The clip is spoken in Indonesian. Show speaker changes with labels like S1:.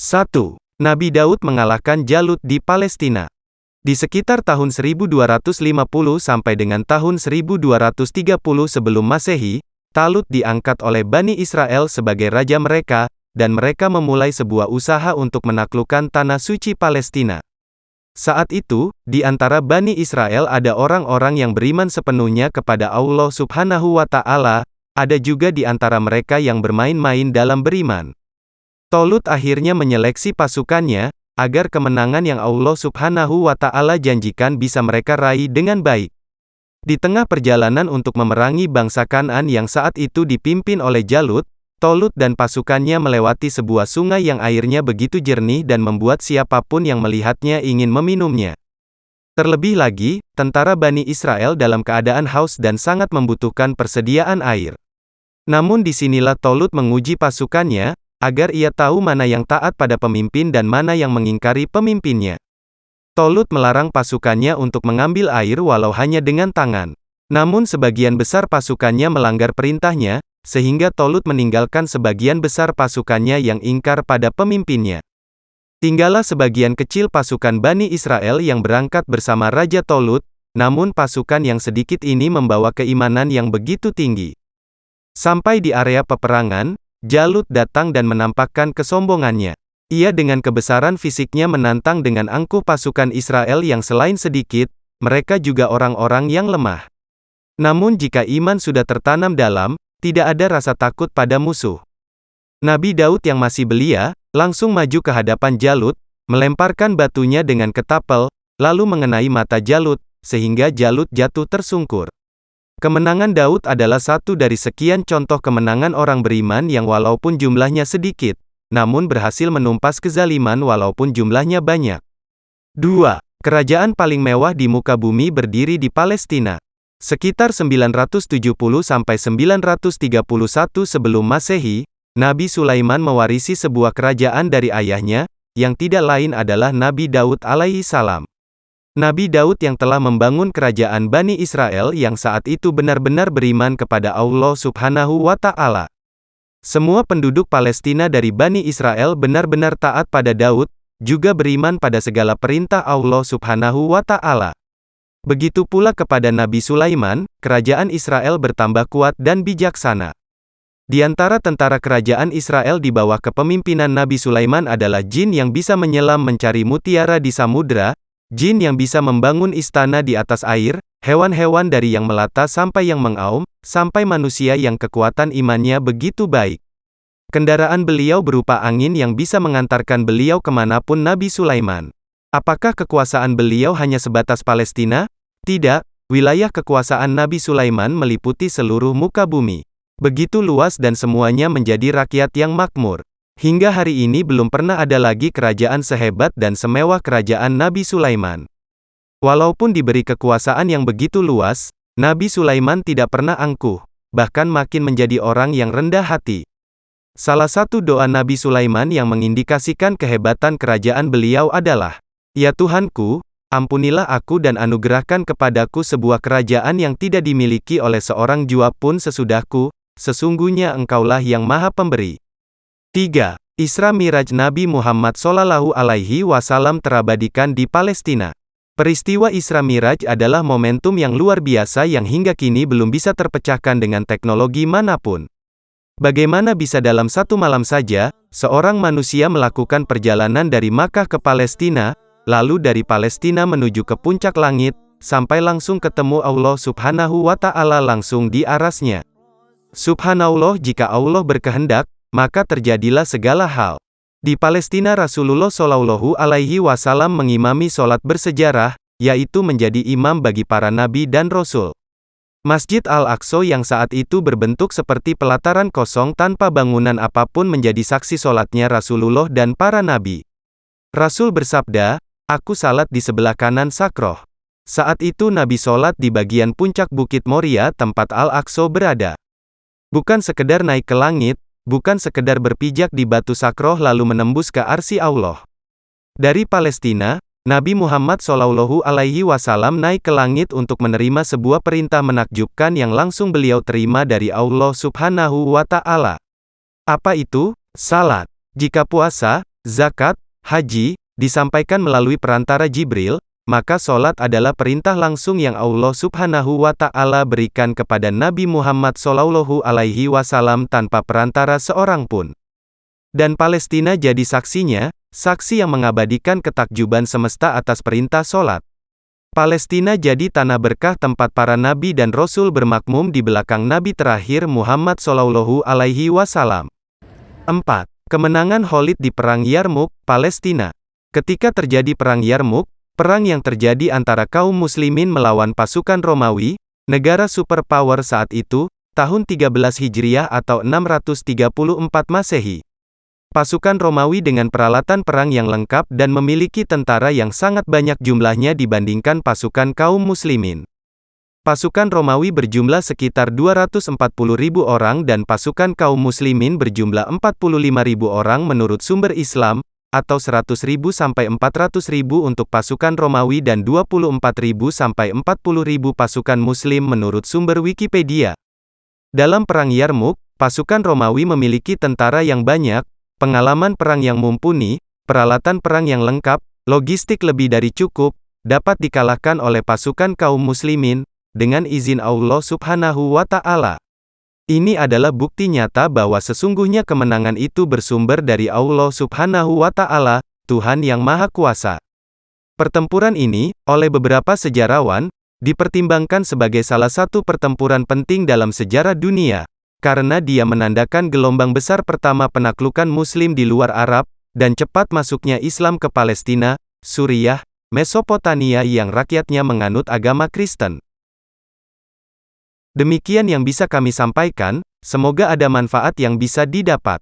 S1: 1. Nabi Daud mengalahkan Jalut di Palestina. Di sekitar tahun 1250 sampai dengan tahun 1230 sebelum Masehi, Talut diangkat oleh Bani Israel sebagai raja mereka, dan mereka memulai sebuah usaha untuk menaklukkan tanah suci Palestina. Saat itu, di antara Bani Israel ada orang-orang yang beriman sepenuhnya kepada Allah Subhanahu wa Ta'ala, ada juga di antara mereka yang bermain-main dalam beriman. Talut akhirnya menyeleksi pasukannya, agar kemenangan yang Allah Subhanahu wa Ta'ala janjikan bisa mereka raih dengan baik. Di tengah perjalanan untuk memerangi bangsa Kan'an yang saat itu dipimpin oleh Jalut, Talut dan pasukannya melewati sebuah sungai yang airnya begitu jernih dan membuat siapapun yang melihatnya ingin meminumnya. Terlebih lagi, tentara Bani Israel dalam keadaan haus dan sangat membutuhkan persediaan air. Namun disinilah Talut menguji pasukannya, agar ia tahu mana yang taat pada pemimpin dan mana yang mengingkari pemimpinnya. Talut melarang pasukannya untuk mengambil air walau hanya dengan tangan. Namun sebagian besar pasukannya melanggar perintahnya, sehingga Talut meninggalkan sebagian besar pasukannya yang ingkar pada pemimpinnya. Tinggallah sebagian kecil pasukan Bani Israel yang berangkat bersama Raja Talut, namun pasukan yang sedikit ini membawa keimanan yang begitu tinggi. Sampai di area peperangan, Jalut datang dan menampakkan kesombongannya. Ia dengan kebesaran fisiknya menantang dengan angkuh pasukan Israel yang selain sedikit, mereka juga orang-orang yang lemah. Namun jika iman sudah tertanam dalam, tidak ada rasa takut pada musuh. Nabi Daud yang masih belia, langsung maju ke hadapan Jalut, melemparkan batunya dengan ketapel, lalu mengenai mata Jalut, sehingga Jalut jatuh tersungkur. Kemenangan Daud adalah satu dari sekian contoh kemenangan orang beriman yang walaupun jumlahnya sedikit, namun berhasil menumpas kezaliman walaupun jumlahnya banyak. 2. Kerajaan paling mewah di muka bumi berdiri di Palestina. Sekitar 970 sampai 931 sebelum Masehi, Nabi Sulaiman mewarisi sebuah kerajaan dari ayahnya, yang tidak lain adalah Nabi Daud alaihi salam. Nabi Daud yang telah membangun kerajaan Bani Israel yang saat itu benar-benar beriman kepada Allah Subhanahu wa Ta'ala. Semua penduduk Palestina dari Bani Israel benar-benar taat pada Daud, juga beriman pada segala perintah Allah Subhanahu wa Ta'ala. Begitu pula kepada Nabi Sulaiman, kerajaan Israel bertambah kuat dan bijaksana. Di antara tentara kerajaan Israel di bawah kepemimpinan Nabi Sulaiman adalah jin yang bisa menyelam mencari mutiara di samudra, jin yang bisa membangun istana di atas air, hewan-hewan dari yang melata sampai yang mengaum, sampai manusia yang kekuatan imannya begitu baik. Kendaraan beliau berupa angin yang bisa mengantarkan beliau kemanapun Nabi Sulaiman. Apakah kekuasaan beliau hanya sebatas Palestina? Tidak, wilayah kekuasaan Nabi Sulaiman meliputi seluruh muka bumi. Begitu luas dan semuanya menjadi rakyat yang makmur. Hingga hari ini belum pernah ada lagi kerajaan sehebat dan semewah kerajaan Nabi Sulaiman. Walaupun diberi kekuasaan yang begitu luas, Nabi Sulaiman tidak pernah angkuh, bahkan makin menjadi orang yang rendah hati. Salah satu doa Nabi Sulaiman yang mengindikasikan kehebatan kerajaan beliau adalah, "Ya Tuhanku, ampunilah aku dan anugerahkan kepadaku sebuah kerajaan yang tidak dimiliki oleh seorang jua pun sesudahku, sesungguhnya Engkaulah yang Maha Pemberi." 3. Isra Miraj Nabi Muhammad Shallallahu Alaihi Wasallam terabadikan di Palestina. Peristiwa Isra Miraj adalah momentum yang luar biasa yang hingga kini belum bisa terpecahkan dengan teknologi manapun. Bagaimana bisa dalam satu malam saja, seorang manusia melakukan perjalanan dari Makkah ke Palestina, lalu dari Palestina menuju ke puncak langit, sampai langsung ketemu Allah Subhanahu wa Ta'ala langsung di arasnya. Subhanallah, jika Allah berkehendak, maka terjadilah segala hal. Di Palestina Rasulullah Shallallahu Alaihi Wasallam mengimami sholat bersejarah, yaitu menjadi imam bagi para nabi dan rasul. Masjid Al-Aqsa yang saat itu berbentuk seperti pelataran kosong tanpa bangunan apapun menjadi saksi sholatnya Rasulullah dan para nabi. Rasul bersabda, "Aku salat di sebelah kanan Sakroh." Saat itu Nabi sholat di bagian puncak Bukit Moria tempat Al-Aqsa berada. Bukan sekedar naik ke langit, bukan sekedar berpijak di batu Sakroh lalu menembus ke arsy Allah. Dari Palestina, Nabi Muhammad Shallallahu Alaihi Wasallam naik ke langit untuk menerima sebuah perintah menakjubkan yang langsung beliau terima dari Allah Subhanahu wa Ta'ala. Apa itu? Salat. Jika puasa, zakat, haji, disampaikan melalui perantara Jibril, maka sholat adalah perintah langsung yang Allah Subhanahu wa Ta'ala berikan kepada Nabi Muhammad SAW tanpa perantara seorang pun. Dan Palestina jadi saksinya, saksi yang mengabadikan ketakjuban semesta atas perintah sholat. Palestina jadi tanah berkah tempat para nabi dan rasul bermakmum di belakang nabi terakhir Muhammad SAW. 4. Kemenangan Khalid di Perang Yarmuk, Palestina. Ketika terjadi Perang Yarmuk, perang yang terjadi antara kaum muslimin melawan pasukan Romawi, negara superpower saat itu, tahun 13 Hijriah atau 634 Masehi. Pasukan Romawi dengan peralatan perang yang lengkap dan memiliki tentara yang sangat banyak jumlahnya dibandingkan pasukan kaum muslimin. Pasukan Romawi berjumlah sekitar 240.000 orang dan pasukan kaum muslimin berjumlah 45.000 orang menurut sumber Islam, atau 100.000 sampai 400.000 untuk pasukan Romawi dan 24.000 sampai 40.000 pasukan muslim menurut sumber Wikipedia. Dalam Perang Yarmuk, pasukan Romawi memiliki tentara yang banyak, pengalaman perang yang mumpuni, peralatan perang yang lengkap, logistik lebih dari cukup, dapat dikalahkan oleh pasukan kaum muslimin, dengan izin Allah Subhanahu wa Ta'ala. Ini adalah bukti nyata bahwa sesungguhnya kemenangan itu bersumber dari Allah Subhanahu wa Ta'ala, Tuhan yang Maha Kuasa. Pertempuran ini, oleh beberapa sejarawan, dipertimbangkan sebagai salah satu pertempuran penting dalam sejarah dunia, karena dia menandakan gelombang besar pertama penaklukan Muslim di luar Arab, dan cepat masuknya Islam ke Palestina, Suriah, Mesopotamia yang rakyatnya menganut agama Kristen. Demikian yang bisa kami sampaikan, semoga ada manfaat yang bisa didapat.